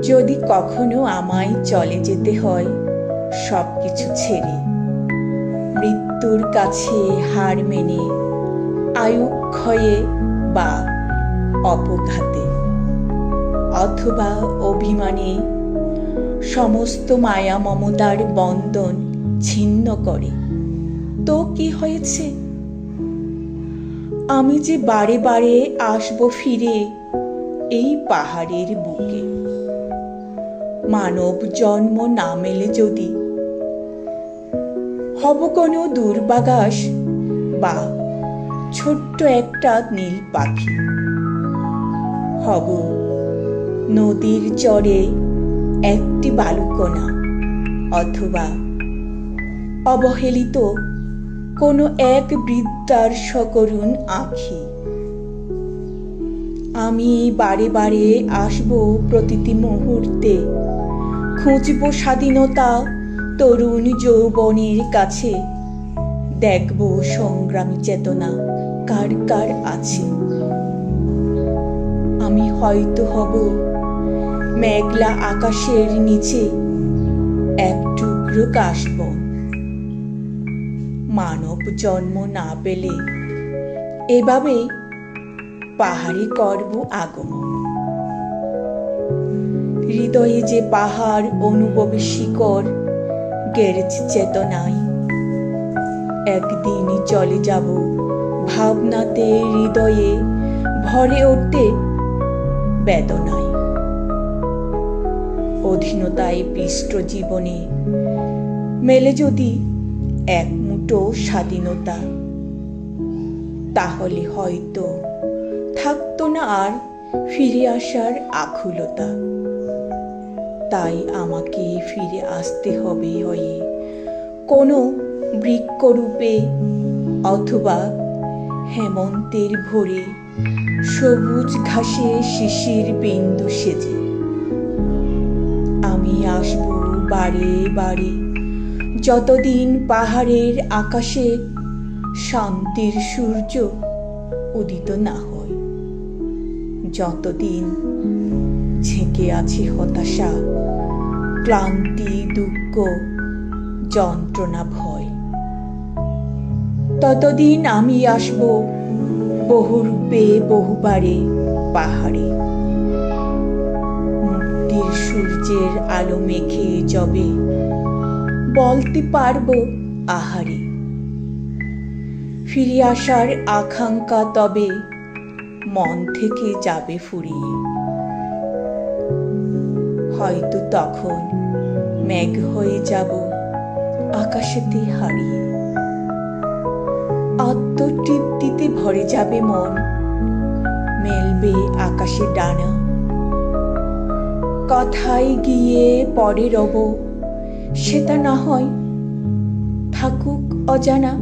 যদি কখনো আমায় চলে যেতে হয় সবকিছু ছেড়ে, মৃত্যুর কাছে হার মেনে, আয়ু ক্ষয়ে বা অপঘাতে, অথবা অভিমানে সমস্ত মায়া মমতার বন্ধন ছিন্ন করে, তো কি হয়েছে? আমি যে বারে বারে আসবো ফিরে এই পাহাড়ের বুকে। মানব জন্ম না মেলে যদি হব কোনো দূরবাগাস বা ছোট্ট একটা নীল পাখি, হব নদীর চরে একটি বালুকণা, অথবা অবহেলিত কোনো এক বৃদ্ধার সকরুণ আঁখি। আমি বারে বারে আসবো প্রতিটি মুহূর্তে, খুঁজবো স্বাধীনতা তরুণ যৌবনের কাছে, দেখবো সংগ্রামী চেতনা কার কার আছে। আমি হয়তো হব মেঘলা আকাশের নিচে এক টুকরো কাশবন। মানব জন্ম না পেলে এভাবেই পাহাড়ে করব আগমন। হৃদয়ে যে পাহাড় অনুভবে শিকড় গেড়েছে চেতনায়, একদিনই চলে যাব ভাবনাতে, হৃদয়ে ভরে ওঠে বেদনায়। অধীনতায় পিষ্ট জীবনে মেলে যদি এক মুঠো স্বাধীনতা, তাহলে হয়তো থাকতো না আর ফিরে আসার আকুলতা। তাই আমাকে ফিরে আসতে হবে হয়ে কোনো বৃক্ষরূপে, অথবা হেমন্তের ভোরে সবুজ ঘাসে শিশির বিন্দু সেজে। আমি আসবো বারে বারে যতদিন পাহাড়ের আকাশে শান্তির সূর্য উদিত না হয়, যতদিন ঝেঁকে আছে হতাশা, ক্লান্তি, দুঃখ, যন্ত্রণা, ভয়। ততদিন আমি আসবো বহুরূপে বহুবারে পাহাড়ে, মুক্তির সূর্যের আলো মেখে যবে বলতে পারবো আহারে। ফিরে আসার আকাঙ্ক্ষা তবে মন থেকে যাবে ফুরিয়ে। হয়তো তখন মেঘ হয়ে যাব আকাশেতে হারিয়ে। আত্মতৃপ্তিতে ভরে যাবে মন, মেলবে আকাশে ডানা। কথায় গিয়ে পরে রব, সেটা না হয় থাকুক অজানা।